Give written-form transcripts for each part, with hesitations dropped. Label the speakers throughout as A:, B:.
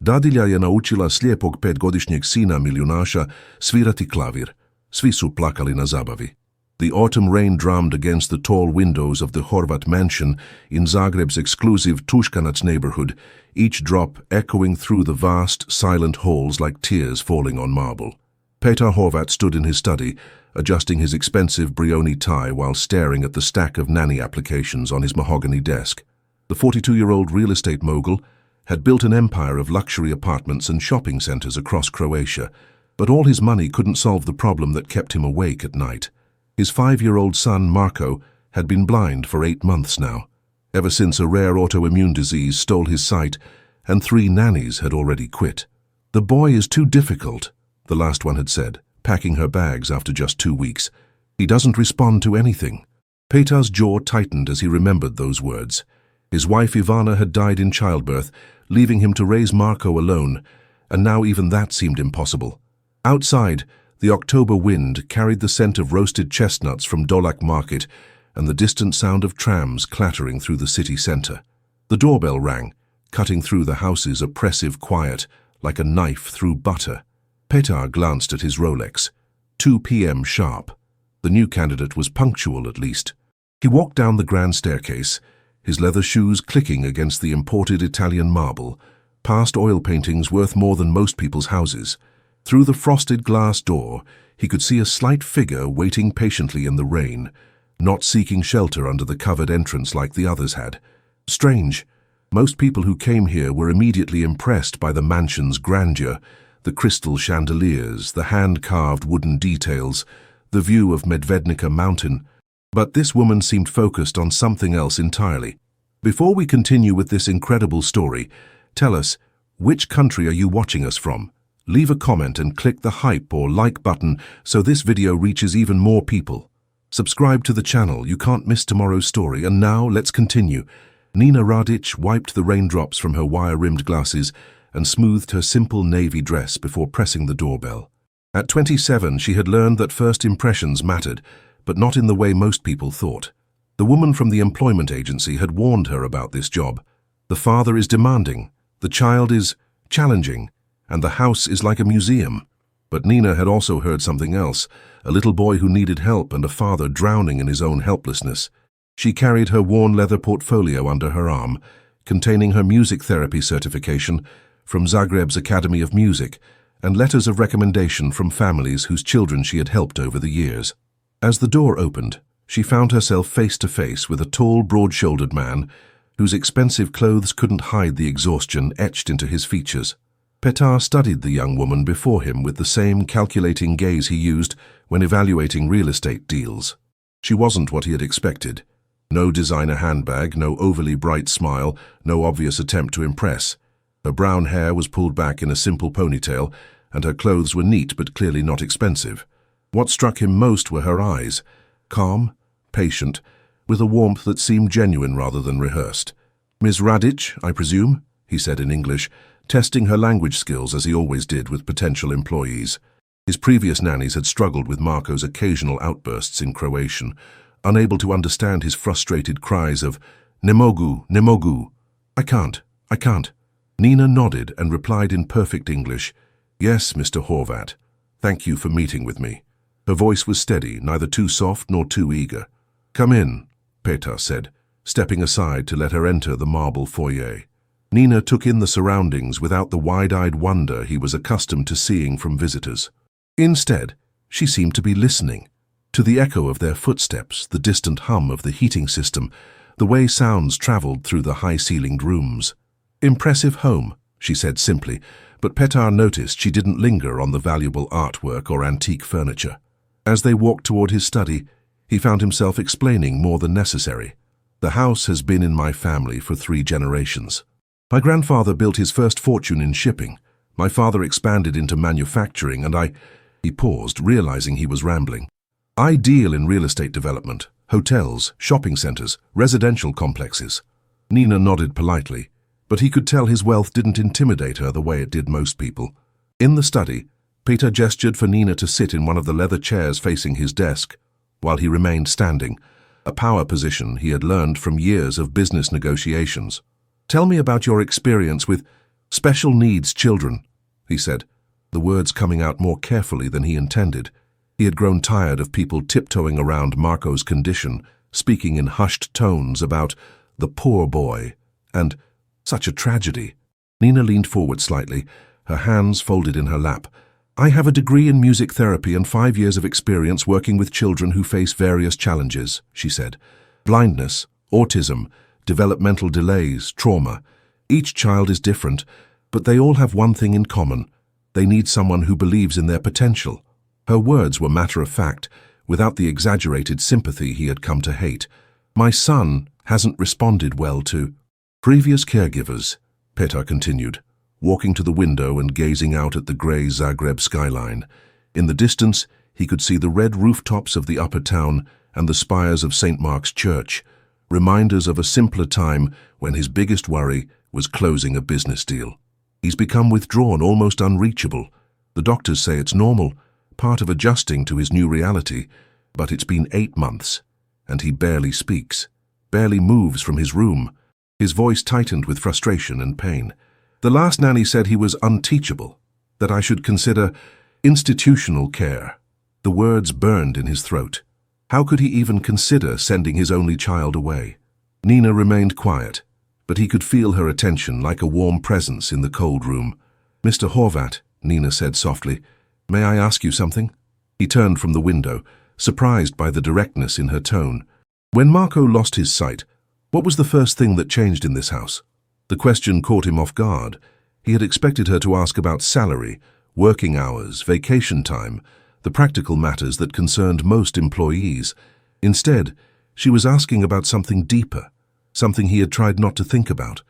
A: Dadilja je naučila slijepog 5-godišnjeg sina milijunaša svirati klavir. Svi su plakali na zabavi. The autumn rain drummed against the tall windows of the Horvat mansion in Zagreb's exclusive Tuškanac neighborhood, each drop echoing through the vast, silent halls like tears falling on marble. Petar Horvat stood in his study, adjusting his expensive brioni tie while staring at the stack of nanny applications on his mahogany desk. The 42-year-old real estate mogul had built an empire of luxury apartments and shopping centers across Croatia, but all his money couldn't solve the problem that kept him awake at night. His 5-year-old son, Marko, had been blind for 8 months now, ever since a rare autoimmune disease stole his sight, and 3 nannies had already quit. "The boy is too difficult," the last one had said, packing her bags after just 2 weeks. "He doesn't respond to anything." Petar's jaw tightened as he remembered those words. His wife Ivana had died in childbirth, leaving him to raise Marko alone, and now even that seemed impossible. Outside, the October wind carried the scent of roasted chestnuts from Dolak Market and the distant sound of trams clattering through the city center. The doorbell rang, cutting through the house's oppressive quiet like a knife through butter. Petar glanced at his Rolex. 2 p.m. sharp. The new candidate was punctual at least. He walked down the grand staircase, his leather shoes clicking against the imported Italian marble, past oil paintings worth more than most people's houses. Through the frosted glass door, he could see a slight figure waiting patiently in the rain, not seeking shelter under the covered entrance like the others had. Strange. Most people who came here were immediately impressed by the mansion's grandeur, the crystal chandeliers, the hand-carved wooden details, the view of Medvednica Mountain. But this woman seemed focused on something else entirely. Before we continue with this incredible story, tell us, which country are you watching us from? Leave a comment and click the hype or like button so this video reaches even more people. Subscribe to the channel, you can't miss tomorrow's story. And now, let's continue. Nina Radic wiped the raindrops from her wire-rimmed glasses and smoothed her simple navy dress before pressing the doorbell. At 27, she had learned that first impressions mattered, but not in the way most people thought. The woman from the employment agency had warned her about this job. The father is demanding, the child is challenging, and the house is like a museum. But Nina had also heard something else, a little boy who needed help and a father drowning in his own helplessness. She carried her worn leather portfolio under her arm, containing her music therapy certification from Zagreb's Academy of Music and letters of recommendation from families whose children she had helped over the years. As the door opened, she found herself face to face with a tall, broad-shouldered man whose expensive clothes couldn't hide the exhaustion etched into his features. Petar studied the young woman before him with the same calculating gaze he used when evaluating real estate deals. She wasn't what he had expected. No designer handbag, no overly bright smile, no obvious attempt to impress. Her brown hair was pulled back in a simple ponytail, and her clothes were neat but clearly not expensive. What struck him most were her eyes, calm, patient, with a warmth that seemed genuine rather than rehearsed. "Ms. Radic, I presume?" he said in English, testing her language skills as he always did with potential employees. His previous nannies had struggled with Marko's occasional outbursts in Croatian, unable to understand his frustrated cries of "Ne mogu, ne mogu." I can't." Nina nodded and replied in perfect English, "Yes, Mr. Horvat. Thank you for meeting with me." Her voice was steady, neither too soft nor too eager. "Come in," Petar said, stepping aside to let her enter the marble foyer. Nina took in the surroundings without the wide-eyed wonder he was accustomed to seeing from visitors. Instead, she seemed to be listening to the echo of their footsteps, the distant hum of the heating system, the way sounds traveled through the high-ceilinged rooms. "Impressive home," she said simply, but Petar noticed she didn't linger on the valuable artwork or antique furniture. As they walked toward his study, he found himself explaining more than necessary. "The house has been in my family for 3 generations. My grandfather built his first fortune in shipping. My father expanded into manufacturing, and He paused, realizing he was rambling. "I deal in real estate development, hotels, shopping centers, residential complexes." Nina nodded politely, but he could tell his wealth didn't intimidate her the way it did most people. In the study, Petar gestured for Nina to sit in one of the leather chairs facing his desk, while he remained standing, a power position he had learned from years of business negotiations. "Tell me about your experience with..." Special needs children, he said, the words coming out more carefully than he intended. He had grown tired of people tiptoeing around Marco's condition, speaking in hushed tones about the poor boy and such a tragedy. Nina leaned forward slightly, her hands folded in her lap. I have a degree in music therapy and 5 years of experience working with children who face various challenges, she said. Blindness, autism, developmental delays, trauma. Each child is different, but they all have one thing in common. They need someone who believes in their potential. Her words were matter-of-fact, without the exaggerated sympathy he had come to hate. My son hasn't responded well to previous caregivers, Petar continued, walking to the window and gazing out at the grey Zagreb skyline. In the distance, he could see the red rooftops of the upper town and the spires of St. Mark's Church, reminders of a simpler time when his biggest worry was closing a business deal. He's become withdrawn, almost unreachable. The doctors say it's normal, part of adjusting to his new reality, but it's been 8 months, and he barely speaks, barely moves from his room. His voice tightened with frustration and pain. The last nanny said he was unteachable, that I should consider institutional care. The words burned in his throat. How could he even consider sending his only child away? Nina remained quiet, but he could feel her attention like a warm presence in the cold room. Mr. Horvat, Nina said softly, may I ask you something? He turned from the window, surprised by the directness in her tone. When Marco lost his sight, what was the first thing that changed in this house? The question caught him off guard. He had expected her to ask about salary, working hours, vacation time, the practical matters that concerned most employees. Instead, she was asking about something deeper, something he had tried not to think about.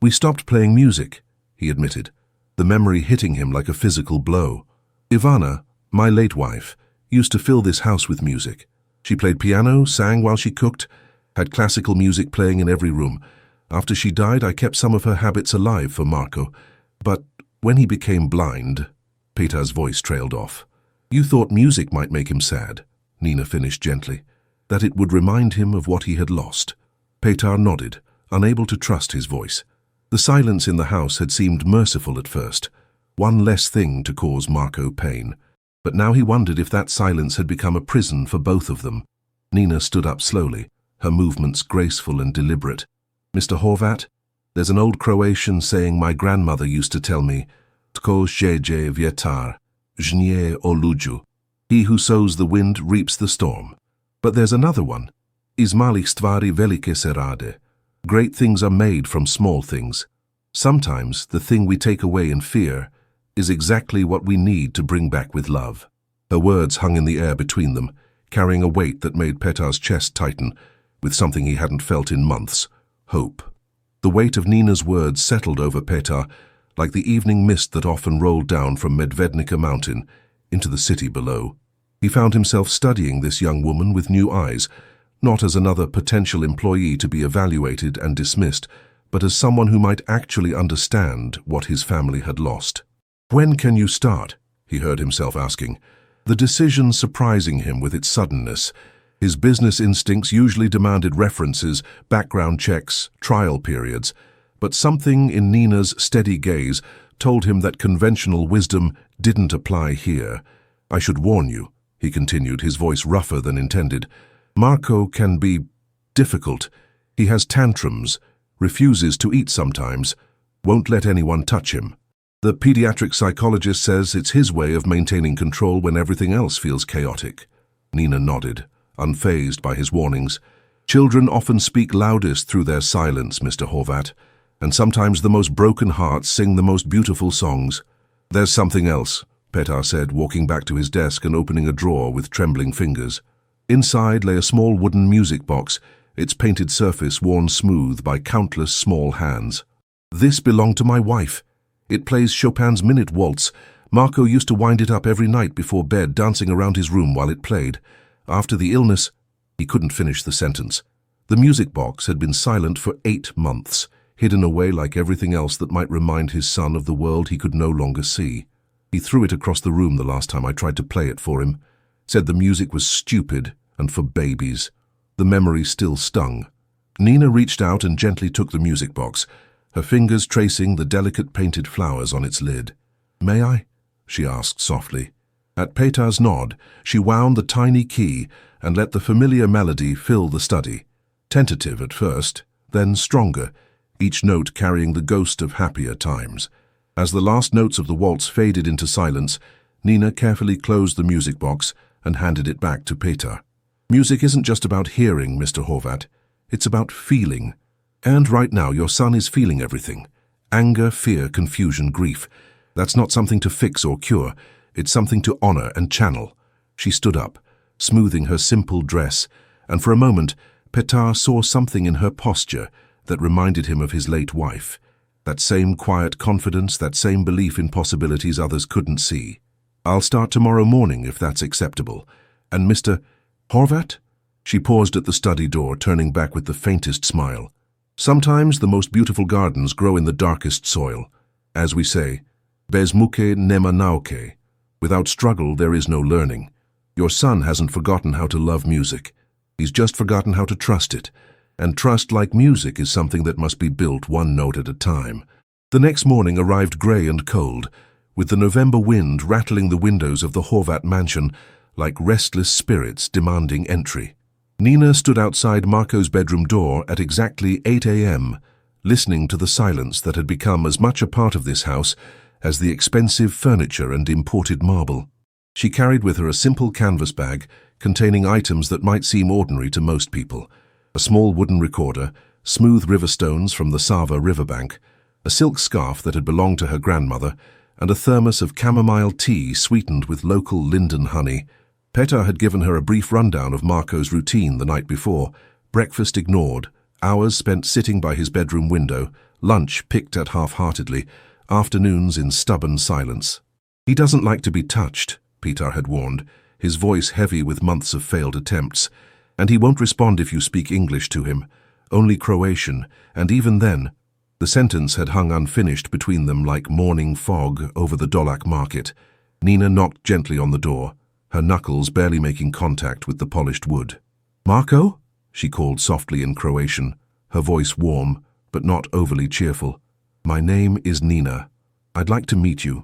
A: We stopped playing music, he admitted, the memory hitting him like a physical blow. Ivana, my late wife, used to fill this house with music. She played piano, sang while she cooked, had classical music playing in every room. After she died, I kept some of her habits alive for Marco. But when he became blind, Petar's voice trailed off. You thought music might make him sad, Nina finished gently, that it would remind him of what he had lost. Petar nodded, unable to trust his voice. The silence in the house had seemed merciful at first, one less thing to cause Marco pain. But now he wondered if that silence had become a prison for both of them. Nina stood up slowly, her movements graceful and deliberate. Mr. Horvat, there's an old Croatian saying my grandmother used to tell me, Tko sjeđe vjetar, žnje oluđu. He who sows the wind reaps the storm. But there's another one. Iz malih stvari velike se rade. Great things are made from small things. Sometimes the thing we take away in fear is exactly what we need to bring back with love. Her words hung in the air between them, carrying a weight that made Petar's chest tighten, with something he hadn't felt in months, hope. The weight of Nina's words settled over Petar, like the evening mist that often rolled down from Medvednica mountain into the city below. He found himself studying this young woman with new eyes, not as another potential employee to be evaluated and dismissed, but as someone who might actually understand what his family had lost. When can you start? He heard himself asking, the decision surprising him with its suddenness. His business instincts usually demanded references, background checks, trial periods, but something in Nina's steady gaze told him that conventional wisdom didn't apply here. I should warn you, he continued, his voice rougher than intended. Marco can be difficult. He has tantrums, refuses to eat sometimes, won't let anyone touch him. The pediatric psychologist says it's his way of maintaining control when everything else feels chaotic. Nina nodded, unfazed by his warnings. Children often speak loudest through their silence, Mr. Horvat, and sometimes the most broken hearts sing the most beautiful songs. There's something else, Petar said, walking back to his desk and opening a drawer with trembling fingers. Inside lay a small wooden music box, its painted surface worn smooth by countless small hands. This belonged to my wife. It plays Chopin's Minute Waltz. Marco used to wind it up every night before bed, dancing around his room while it played. After the illness, he couldn't finish the sentence. The music box had been silent for 8 months, hidden away like everything else that might remind his son of the world he could no longer see. He threw it across the room the last time I tried to play it for him, said the music was stupid and for babies. The memory still stung. Nina reached out and gently took the music box. her fingers tracing the delicate painted flowers on its lid. "May I?" she asked softly. At Petar's nod, she wound the tiny key and let the familiar melody fill the study. Tentative at first, then stronger, each note carrying the ghost of happier times. As the last notes of the waltz faded into silence, Nina carefully closed the music box and handed it back to Petar. "Music isn't just about hearing, Mr. Horvat. It's about feeling. And right now your son is feeling everything. Anger, fear, confusion, grief. That's not something to fix or cure. It's something to honor and channel." She stood up, smoothing her simple dress, and for a moment Petar saw something in her posture that reminded him of his late wife. That same quiet confidence, that same belief in possibilities others couldn't see. "I'll start tomorrow morning if that's acceptable. And Mr. Horvat?" She paused at the study door, turning back with the faintest smile. "Sometimes the most beautiful gardens grow in the darkest soil. As we say, bez muke nema nauke. Without struggle there is no learning. Your son hasn't forgotten how to love music. He's just forgotten how to trust it. And trust, like music, is something that must be built one note at a time." The next morning arrived grey and cold, with the November wind rattling the windows of the Horvat mansion like restless spirits demanding entry. Nina stood outside Marco's bedroom door at exactly 8 a.m., listening to the silence that had become as much a part of this house as the expensive furniture and imported marble. She carried with her a simple canvas bag containing items that might seem ordinary to most people. A small wooden recorder, smooth river stones from the Sava riverbank, a silk scarf that had belonged to her grandmother, and a thermos of chamomile tea sweetened with local linden honey. Petar had given her a brief rundown of Marco's routine the night before, breakfast ignored, hours spent sitting by his bedroom window, lunch picked at half-heartedly, afternoons in stubborn silence. "He doesn't like to be touched," Petar had warned, his voice heavy with months of failed attempts. "And he won't respond if you speak English to him, only Croatian, and even then—" The sentence had hung unfinished between them like morning fog over the Dolak market. Nina knocked gently on the door, her knuckles barely making contact with the polished wood. "Marco?" she called softly in Croatian, her voice warm, but not overly cheerful. "My name is Nina. I'd like to meet you."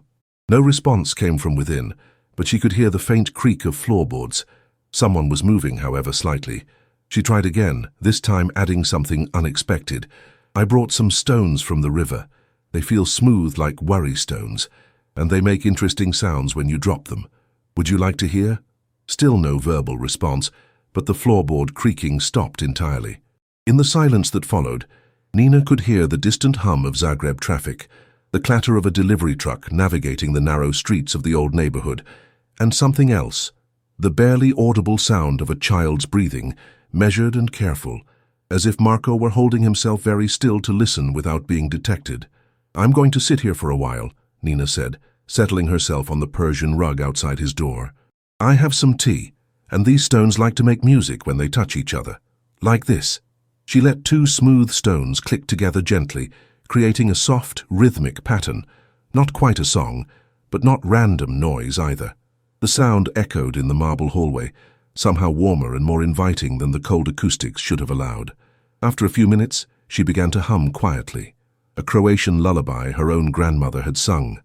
A: No response came from within, but she could hear the faint creak of floorboards. Someone was moving, however, slightly. She tried again, this time adding something unexpected. "I brought some stones from the river. They feel smooth like worry stones, and they make interesting sounds when you drop them. Would you like to hear?" Still no verbal response, but the floorboard creaking stopped entirely. In the silence that followed, Nina could hear the distant hum of Zagreb traffic, the clatter of a delivery truck navigating the narrow streets of the old neighborhood, and something else, the barely audible sound of a child's breathing, measured and careful, as if Marco were holding himself very still to listen without being detected. "I'm going to sit here for a while," Nina said, settling herself on the Persian rug outside his door. "I have some tea, and these stones like to make music when they touch each other. Like this." She let two smooth stones click together gently, creating a soft, rhythmic pattern. Not quite a song, but not random noise either. The sound echoed in the marble hallway, somehow warmer and more inviting than the cold acoustics should have allowed. After a few minutes, she began to hum quietly, a Croatian lullaby her own grandmother had sung,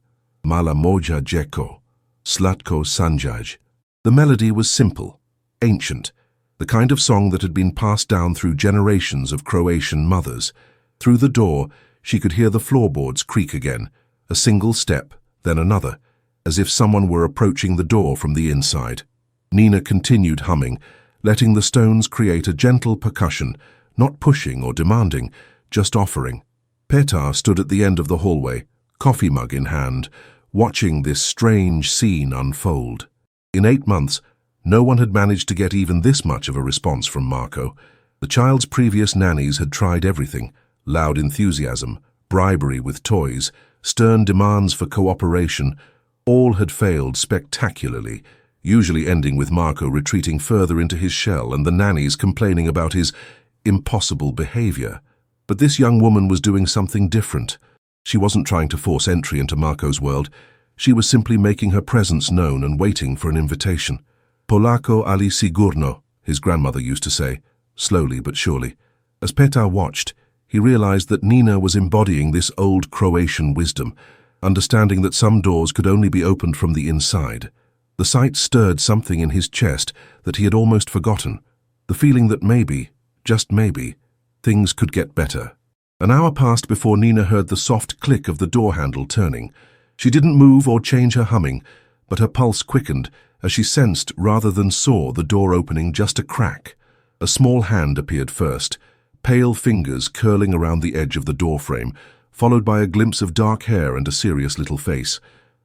A: "Mala moja djeko, slatko sanjaj." The melody was simple, ancient, the kind of song that had been passed down through generations of Croatian mothers. Through the door, she could hear the floorboards creak again, a single step, then another, as if someone were approaching the door from the inside. Nina continued humming, letting the stones create a gentle percussion, not pushing or demanding, just offering. Petar stood at the end of the hallway, coffee mug in hand, watching this strange scene unfold. In 8 months, no one had managed to get even this much of a response from Marco. The child's previous nannies had tried everything: loud enthusiasm, bribery with toys, stern demands for cooperation. All had failed spectacularly, usually ending with Marco retreating further into his shell and the nannies complaining about his impossible behavior. But this young woman was doing something different. She wasn't trying to force entry into Marco's world. She was simply making her presence known and waiting for an invitation. "Polako ali sigurno," his grandmother used to say, slowly but surely. As Petar watched, He realized that Nina was embodying this old Croatian wisdom, understanding that some doors could only be opened from the inside. The sight stirred something in his chest that he had almost forgotten, the feeling that maybe, just maybe, things could get better. An hour passed before Nina heard the soft click of the door handle turning. She didn't move or change her humming, but her pulse quickened as she sensed rather than saw the door opening just a crack. A small hand appeared first, pale fingers curling around the edge of the doorframe, followed by a glimpse of dark hair and a serious little face.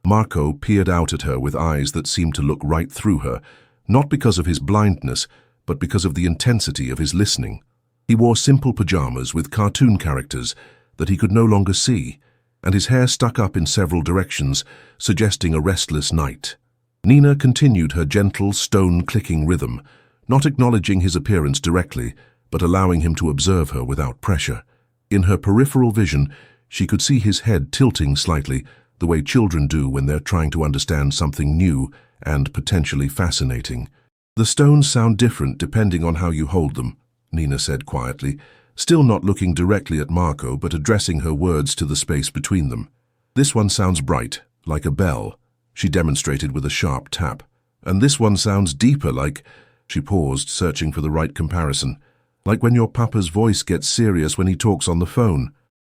A: Marco peered out at her with eyes that seemed to look right through her, not because of his blindness, but because of the intensity of his listening. He wore simple pajamas with cartoon characters that he could no longer see, and his hair stuck up in several directions, suggesting a restless night. Nina continued her gentle, stone-clicking rhythm, not acknowledging his appearance directly, but allowing him to observe her without pressure. In her peripheral vision, she could see his head tilting slightly, the way children do when they're trying to understand something new and potentially fascinating. "The stones sound different depending on how you hold them," Nina said quietly, still not looking directly at Marco but addressing her words to the space between them. "This one sounds bright, like a bell," she demonstrated with a sharp tap. "And this one sounds deeper, like—" She paused, searching for the right comparison. "Like when your papa's voice gets serious when he talks on the phone."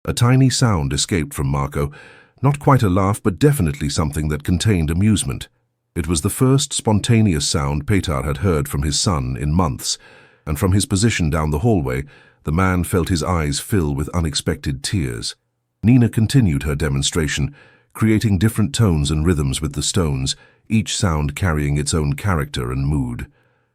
A: A tiny sound escaped from Marco, not quite a laugh but definitely something that contained amusement. It was the first spontaneous sound Petar had heard from his son in months, and from his position down the hallway, the man felt his eyes fill with unexpected tears. Nina continued her demonstration, creating different tones and rhythms with the stones, each sound carrying its own character and mood.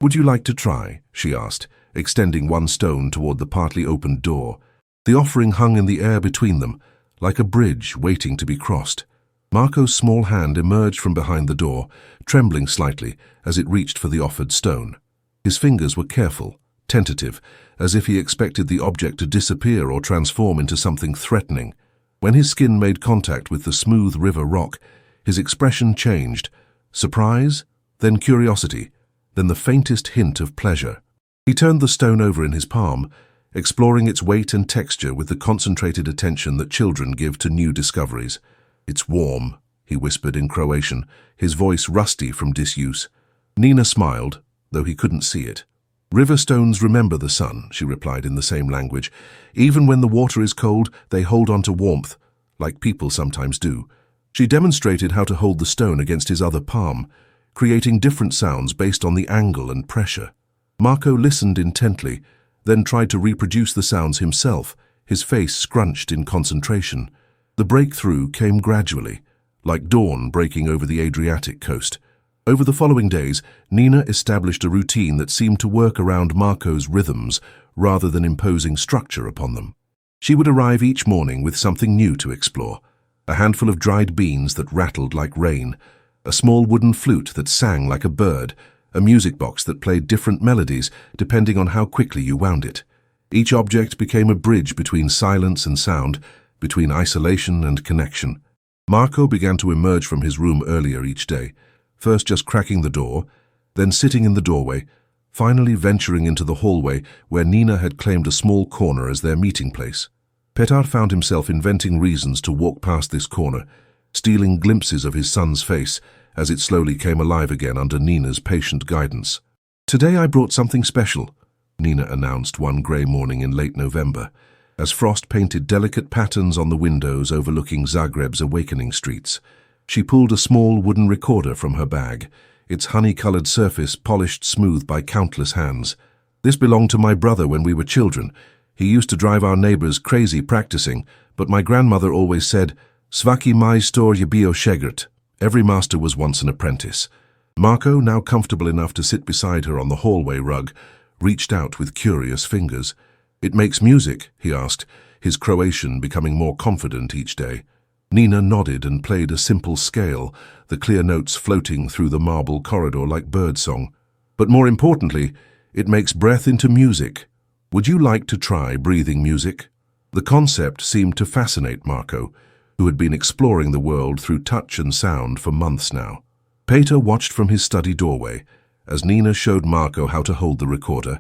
A: "Would you like to try?" she asked, extending one stone toward the partly opened door. The offering hung in the air between them, like a bridge waiting to be crossed. Marco's small hand emerged from behind the door, trembling slightly as it reached for the offered stone. His fingers were careful, tentative, as if he expected the object to disappear or transform into something threatening. When his skin made contact with the smooth river rock, his expression changed. Surprise, then curiosity, then the faintest hint of pleasure. He turned the stone over in his palm, exploring its weight and texture with the concentrated attention that children give to new discoveries. "It's warm," he whispered in Croatian, his voice rusty from disuse. Nina smiled, though he couldn't see it. "River stones remember the sun," she replied in the same language. "Even when the water is cold, they hold on to warmth, like people sometimes do." She demonstrated how to hold the stone against his other palm, creating different sounds based on the angle and pressure. Marco listened intently, then tried to reproduce the sounds himself, his face scrunched in concentration. The breakthrough came gradually, like dawn breaking over the Adriatic coast. Over the following days, Nina established a routine that seemed to work around Marco's rhythms rather than imposing structure upon them. She would arrive each morning with something new to explore: a handful of dried beans that rattled like rain, a small wooden flute that sang like a bird, a music box that played different melodies depending on how quickly you wound it. Each object became a bridge between silence and sound, between isolation and connection. Marco began to emerge from his room earlier each day, first just cracking the door, then sitting in the doorway, finally venturing into the hallway where Nina had claimed a small corner as their meeting place. Petar found himself inventing reasons to walk past this corner, stealing glimpses of his son's face as it slowly came alive again under Nina's patient guidance. "Today I brought something special," Nina announced one grey morning in late November, as frost painted delicate patterns on the windows overlooking Zagreb's awakening streets. She pulled a small wooden recorder from her bag, its honey-colored surface polished smooth by countless hands. "This belonged to my brother when we were children. He used to drive our neighbors crazy practicing, but my grandmother always said, 'Svaki majstor je bio šegrt.' Every master was once an apprentice." Marco, now comfortable enough to sit beside her on the hallway rug, reached out with curious fingers. "It makes music?" he asked, his Croatian becoming more confident each day. Nina nodded and played a simple scale, the clear notes floating through the marble corridor like birdsong. "But more importantly, it makes breath into music. Would you like to try breathing music?" The concept seemed to fascinate Marco, who had been exploring the world through touch and sound for months now. Petar watched from his study doorway as Nina showed Marco how to hold the recorder,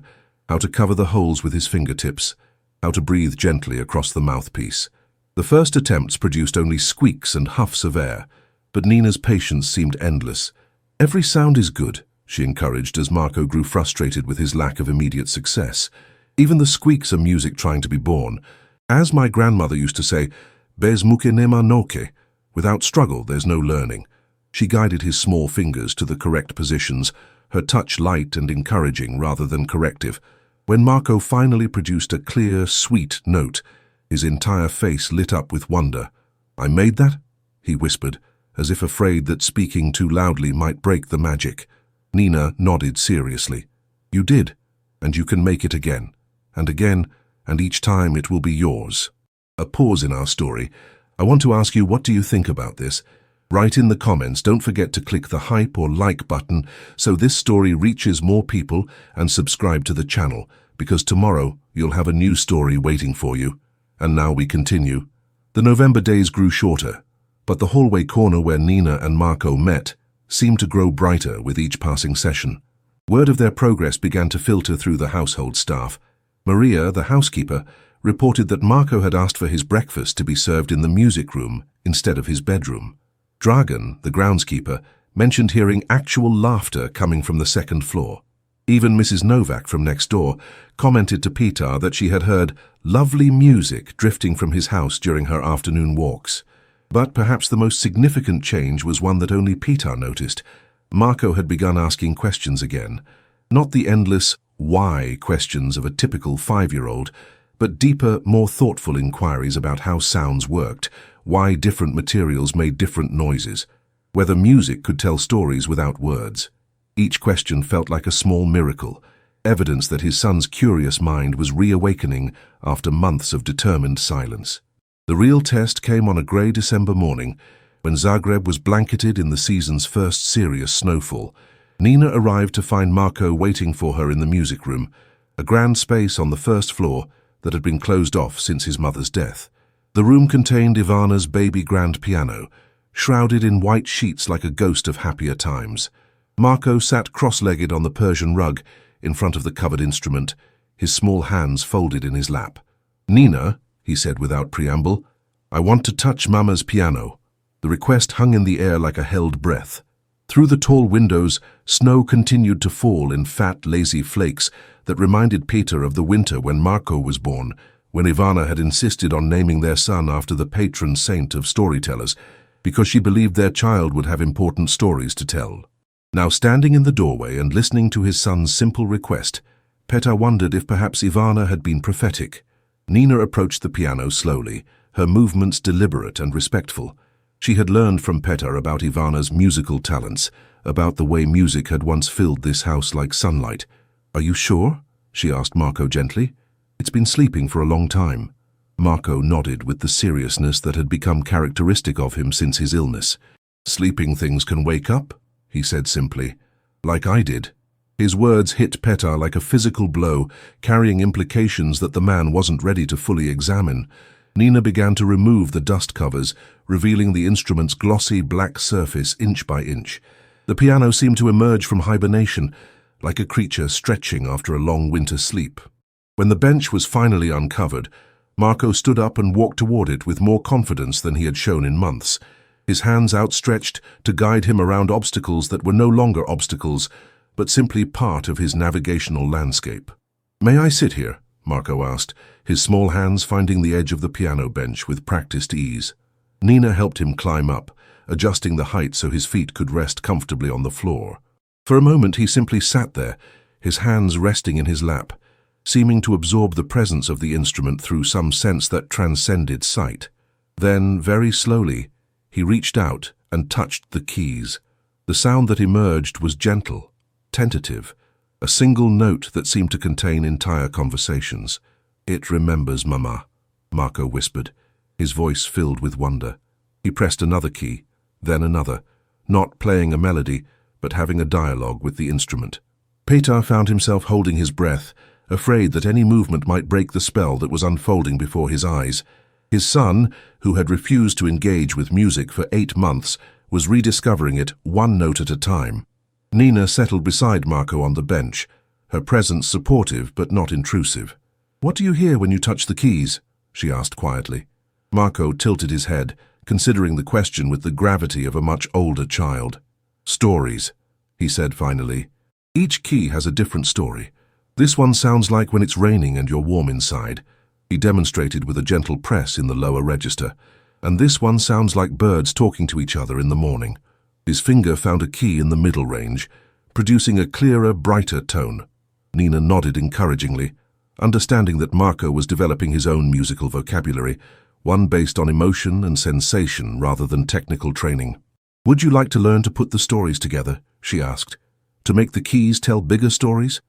A: how to cover the holes with his fingertips, how to breathe gently across the mouthpiece. The first attempts produced only squeaks and huffs of air, but Nina's patience seemed endless. "Every sound is good," she encouraged as Marco grew frustrated with his lack of immediate success. "Even the squeaks are music trying to be born. As my grandmother used to say, bez muke nema noke. Without struggle, there's no learning." She guided his small fingers to the correct positions, her touch light and encouraging rather than corrective. When Marco finally produced a clear, sweet note, his entire face lit up with wonder. "I made that?" he whispered, as if afraid that speaking too loudly might break the magic. Nina nodded seriously. "You did, and you can make it again, and each time it will be yours." A pause in our story. I want to ask you, what do you think about this? Write in the comments. Don't forget to click the hype or like button so this story reaches more people, and subscribe to the channel, because tomorrow you'll have a new story waiting for you. And now we continue. The November days grew shorter, but the hallway corner where Nina and Marco met seemed to grow brighter with each passing session. Word of their progress began to filter through the household staff. Maria, the housekeeper, reported that Marco had asked for his breakfast to be served in the music room instead of his bedroom. Dragan, the groundskeeper, mentioned hearing actual laughter coming from the second floor. Even Mrs. Novak from next door commented to Peter that she had heard lovely music drifting from his house during her afternoon walks. But perhaps the most significant change was one that only Peter noticed. Marco had begun asking questions again. Not the endless why questions of a typical 5-year-old, but deeper, more thoughtful inquiries about how sounds worked, why different materials made different noises, whether music could tell stories without words. Each question felt like a small miracle, evidence that his son's curious mind was reawakening after months of determined silence. The real test came on a grey December morning, when Zagreb was blanketed in the season's first serious snowfall. Nina arrived to find Marco waiting for her in the music room, a grand space on the first floor that had been closed off since his mother's death. The room contained Ivana's baby grand piano, shrouded in white sheets like a ghost of happier times. Marco sat cross-legged on the Persian rug in front of the covered instrument, his small hands folded in his lap. "Nina," he said without preamble, "I want to touch Mama's piano." The request hung in the air like a held breath. Through the tall windows, snow continued to fall in fat, lazy flakes that reminded Peter of the winter when Marco was born, when Ivana had insisted on naming their son after the patron saint of storytellers, because she believed their child would have important stories to tell. Now standing in the doorway and listening to his son's simple request, Peter wondered if perhaps Ivana had been prophetic. Nina approached the piano slowly, her movements deliberate and respectful. She had learned from Peter about Ivana's musical talents, about the way music had once filled this house like sunlight. "Are you sure?" she asked Marco gently. "It's been sleeping for a long time." Marco nodded with the seriousness that had become characteristic of him since his illness. "Sleeping things can wake up," he said simply, "like I did." His words hit Peter like a physical blow, carrying implications that the man wasn't ready to fully examine. Nina began to remove the dust covers, revealing the instrument's glossy black surface inch by inch. The piano seemed to emerge from hibernation, like a creature stretching after a long winter sleep. When the bench was finally uncovered, Marco stood up and walked toward it with more confidence than he had shown in months, his hands outstretched to guide him around obstacles that were no longer obstacles, but simply part of his navigational landscape. "May I sit here?" Marco asked, his small hands finding the edge of the piano bench with practiced ease. Nina helped him climb up, adjusting the height so his feet could rest comfortably on the floor. For a moment he simply sat there, his hands resting in his lap, seeming to absorb the presence of the instrument through some sense that transcended sight. Then, very slowly, he reached out and touched the keys. The sound that emerged was gentle, tentative, a single note that seemed to contain entire conversations. "It remembers Mama," Marco whispered, his voice filled with wonder. He pressed another key, then another, not playing a melody, but having a dialogue with the instrument. Peter found himself holding his breath, afraid that any movement might break the spell that was unfolding before his eyes. His son, who had refused to engage with music for 8 months, was rediscovering it one note at a time. Nina settled beside Marco on the bench, her presence supportive but not intrusive. "What do you hear when you touch the keys?" she asked quietly. Marco tilted his head, considering the question with the gravity of a much older child. "Stories," he said finally. "Each key has a different story. This one sounds like when it's raining and you're warm inside." He demonstrated with a gentle press in the lower register. "And this one sounds like birds talking to each other in the morning." His finger found a key in the middle range, producing a clearer, brighter tone. Nina nodded encouragingly, understanding that Marco was developing his own musical vocabulary, one based on emotion and sensation rather than technical training. "Would you like to learn to put the stories together?" she asked. "To make the keys tell bigger stories?"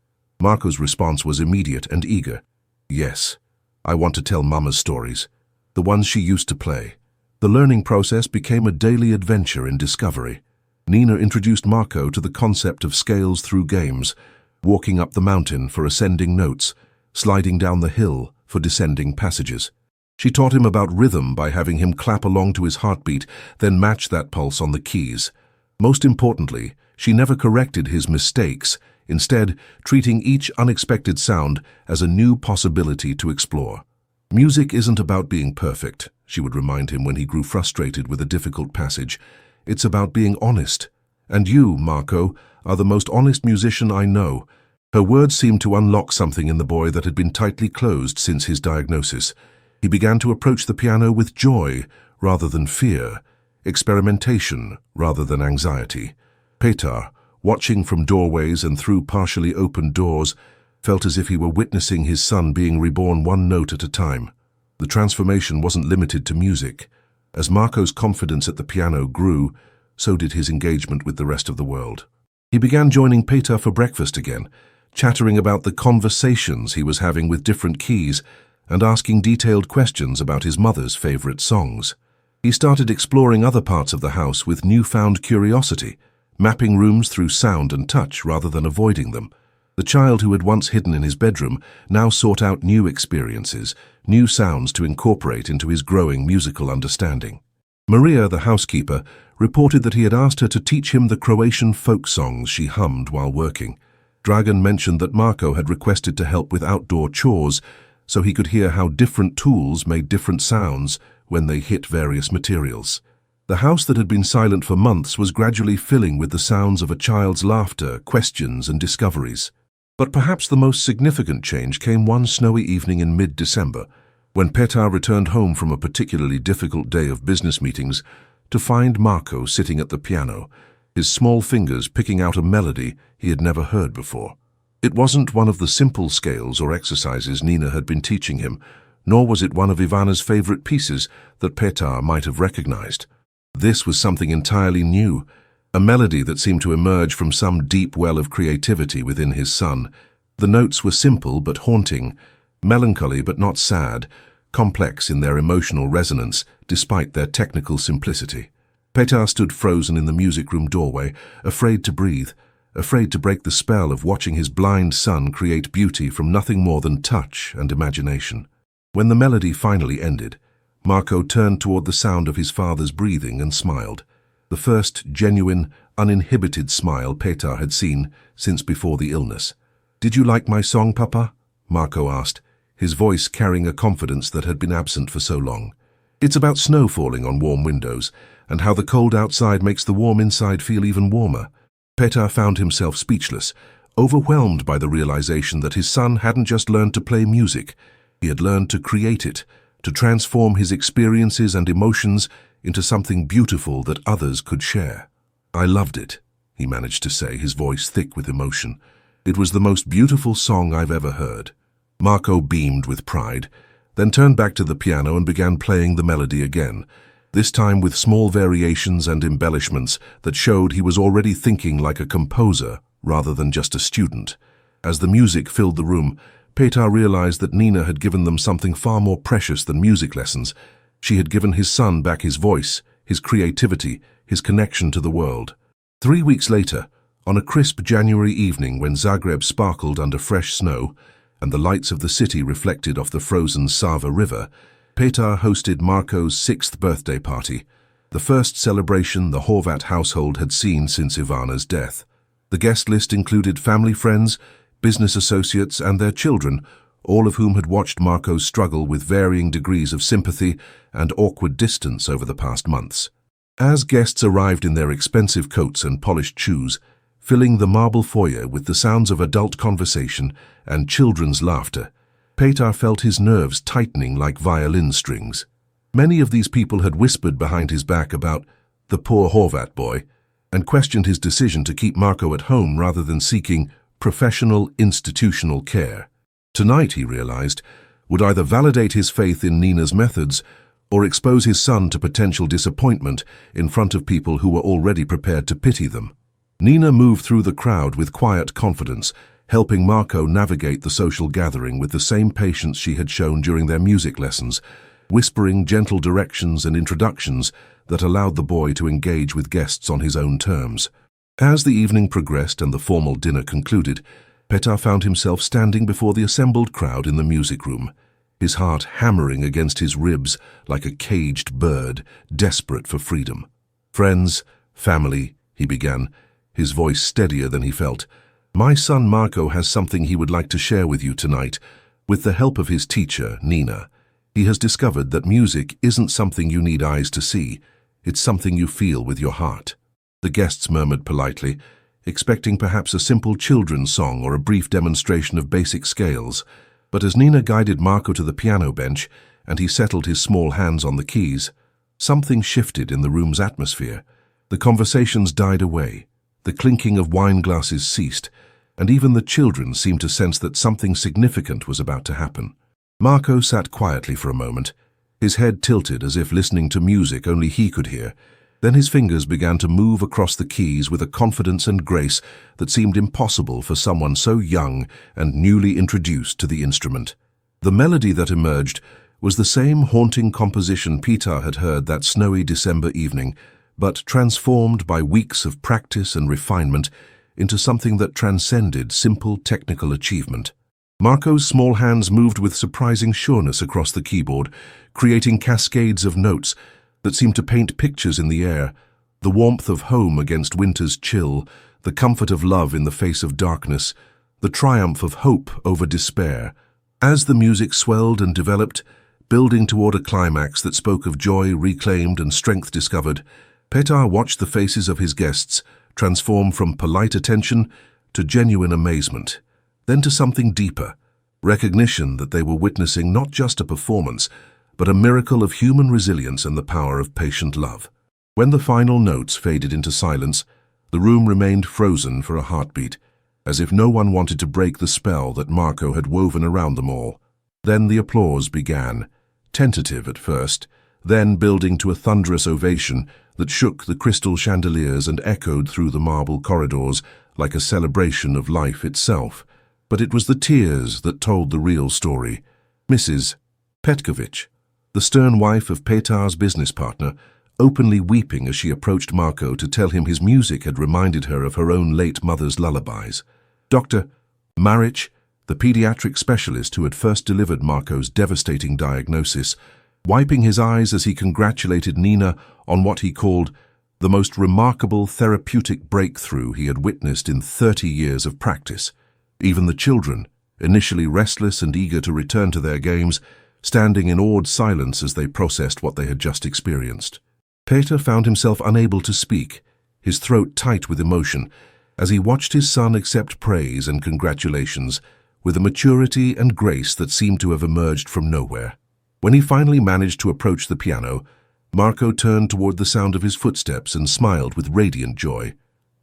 A: Marco's response was immediate and eager. "Yes, I want to tell Mama's stories, the ones she used to play." The learning process became a daily adventure in discovery. Nina introduced Marco to the concept of scales through games, walking up the mountain for ascending notes, sliding down the hill for descending passages. She taught him about rhythm by having him clap along to his heartbeat, then match that pulse on the keys. Most importantly, she never corrected his mistakes, instead treating each unexpected sound as a new possibility to explore. "Music isn't about being perfect," she would remind him when he grew frustrated with a difficult passage. "It's about being honest. And you, Marco, are the most honest musician I know." Her words seemed to unlock something in the boy that had been tightly closed since his diagnosis. He began to approach the piano with joy rather than fear, experimentation rather than anxiety. Petar, watching from doorways and through partially opened doors, felt as if he were witnessing his son being reborn one note at a time. The transformation wasn't limited to music. As Marco's confidence at the piano grew, so did his engagement with the rest of the world. He began joining Petar for breakfast again, chattering about the conversations he was having with different keys and asking detailed questions about his mother's favorite songs. He started exploring other parts of the house with newfound curiosity, mapping rooms through sound and touch rather than avoiding them. The child who had once hidden in his bedroom now sought out new experiences, new sounds to incorporate into his growing musical understanding. Maria, the housekeeper, reported that he had asked her to teach him the Croatian folk songs she hummed while working. Dragan mentioned that Marco had requested to help with outdoor chores so he could hear how different tools made different sounds when they hit various materials. The house that had been silent for months was gradually filling with the sounds of a child's laughter, questions, and discoveries. But perhaps the most significant change came one snowy evening in mid-December, when Petar returned home from a particularly difficult day of business meetings to find Marco sitting at the piano, his small fingers picking out a melody he had never heard before. It wasn't one of the simple scales or exercises Nina had been teaching him, nor was it one of Ivana's favorite pieces that Petar might have recognized. This was something entirely new, a melody that seemed to emerge from some deep well of creativity within his son. The notes were simple but haunting, melancholy but not sad, complex in their emotional resonance despite their technical simplicity. Petar stood frozen in the music room doorway, afraid to breathe, afraid to break the spell of watching his blind son create beauty from nothing more than touch and imagination. When the melody finally ended, Marco turned toward the sound of his father's breathing and smiled. The first genuine, uninhibited smile Petar had seen since before the illness. "Did you like my song, Papa?" Marco asked, his voice carrying a confidence that had been absent for so long. "It's about snow falling on warm windows, and how the cold outside makes the warm inside feel even warmer." Petar found himself speechless, overwhelmed by the realization that his son hadn't just learned to play music, he had learned to create it, to transform his experiences and emotions into something beautiful that others could share. "I loved it," he managed to say, his voice thick with emotion. "It was the most beautiful song I've ever heard." Marco beamed with pride, then turned back to the piano and began playing the melody again, this time with small variations and embellishments that showed he was already thinking like a composer rather than just a student. As the music filled the room, Petar realized that Nina had given them something far more precious than music lessons. She had given his son back his voice, his creativity, his connection to the world. 3 weeks later, on a crisp January evening when Zagreb sparkled under fresh snow and the lights of the city reflected off the frozen Sava River, Petar hosted Marco's 6th birthday party, the first celebration the Horvat household had seen since Ivana's death. The guest list included family friends, business associates, and their children, all of whom had watched Marco's struggle with varying degrees of sympathy and awkward distance over the past months. As guests arrived in their expensive coats and polished shoes, filling the marble foyer with the sounds of adult conversation and children's laughter, Petar felt his nerves tightening like violin strings. Many of these people had whispered behind his back about the poor Horvat boy and questioned his decision to keep Marco at home rather than seeking professional, institutional care. Tonight, he realized, would either validate his faith in Nina's methods or expose his son to potential disappointment in front of people who were already prepared to pity them. Nina moved through the crowd with quiet confidence, helping Marco navigate the social gathering with the same patience she had shown during their music lessons, whispering gentle directions and introductions that allowed the boy to engage with guests on his own terms. As the evening progressed and the formal dinner concluded, Petar found himself standing before the assembled crowd in the music room, his heart hammering against his ribs like a caged bird, desperate for freedom. "Friends, family," he began, his voice steadier than he felt. "My son Marco has something he would like to share with you tonight. With the help of his teacher, Nina, he has discovered that music isn't something you need eyes to see, it's something you feel with your heart." The guests murmured politely, expecting perhaps a simple children's song or a brief demonstration of basic scales. But as Nina guided Marco to the piano bench and he settled his small hands on the keys, something shifted in the room's atmosphere. The conversations died away. The clinking of wine glasses ceased, and even the children seemed to sense that something significant was about to happen. Marco sat quietly for a moment, his head tilted as if listening to music only he could hear. Then his fingers began to move across the keys with a confidence and grace that seemed impossible for someone so young and newly introduced to the instrument. The melody that emerged was the same haunting composition Petar had heard that snowy December evening, but transformed by weeks of practice and refinement into something that transcended simple technical achievement. Marco's small hands moved with surprising sureness across the keyboard, creating cascades of notes that seemed to paint pictures in the air, the warmth of home against winter's chill, the comfort of love in the face of darkness, the triumph of hope over despair. As the music swelled and developed, building toward a climax that spoke of joy reclaimed and strength discovered, Petar watched the faces of his guests transform from polite attention to genuine amazement, then to something deeper, recognition that they were witnessing not just a performance, but a miracle of human resilience and the power of patient love. When the final notes faded into silence, the room remained frozen for a heartbeat, as if no one wanted to break the spell that Marco had woven around them all. Then the applause began, tentative at first, then building to a thunderous ovation that shook the crystal chandeliers and echoed through the marble corridors like a celebration of life itself. But it was the tears that told the real story. Mrs. Petkovic, the stern wife of Petar's business partner, openly weeping as she approached Marco to tell him his music had reminded her of her own late mother's lullabies. Dr. Maric, the pediatric specialist who had first delivered Marco's devastating diagnosis, wiping his eyes as he congratulated Nina on what he called the most remarkable therapeutic breakthrough he had witnessed in 30 years of practice. Even the children, initially restless and eager to return to their games, standing in awed silence as they processed what they had just experienced. Petar found himself unable to speak, his throat tight with emotion, as he watched his son accept praise and congratulations with a maturity and grace that seemed to have emerged from nowhere. When he finally managed to approach the piano, Marco turned toward the sound of his footsteps and smiled with radiant joy.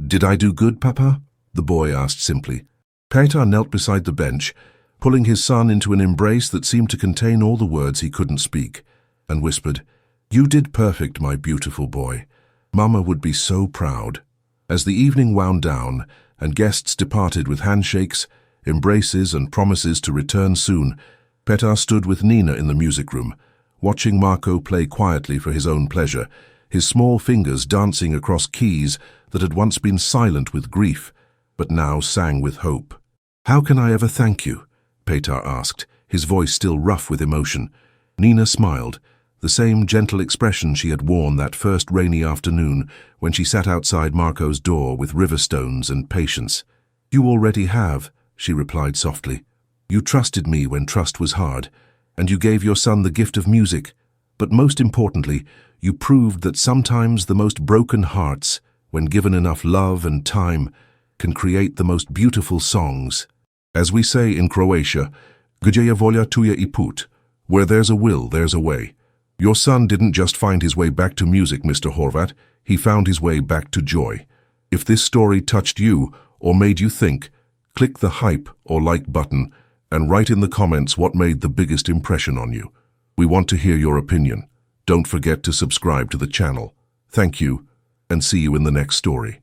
A: "Did I do good, Papa?" the boy asked simply. Petar knelt beside the bench, pulling his son into an embrace that seemed to contain all the words he couldn't speak, and whispered, "You did perfect, my beautiful boy. Mama would be so proud." As the evening wound down and guests departed with handshakes, embraces and promises to return soon, Petar stood with Nina in the music room, watching Marco play quietly for his own pleasure, his small fingers dancing across keys that had once been silent with grief, but now sang with hope. "How can I ever thank you?" Petar asked, his voice still rough with emotion. Nina smiled, the same gentle expression she had worn that first rainy afternoon when she sat outside Marco's door with river stones and patience. "You already have," she replied softly. You trusted me when trust was hard, and you gave your son the gift of music. But most importantly, you proved that sometimes the most broken hearts, when given enough love and time, can create the most beautiful songs. As we say in Croatia, gdje je volja tu je I put. Where there's a will, there's a way. Your son didn't just find his way back to music, Mr. Horvat. He found his way back to joy. If this story touched you or made you think, click the hype or like button and write in the comments what made the biggest impression on you. We want to hear your opinion. Don't forget to subscribe to the channel. Thank you, and see you in the next story.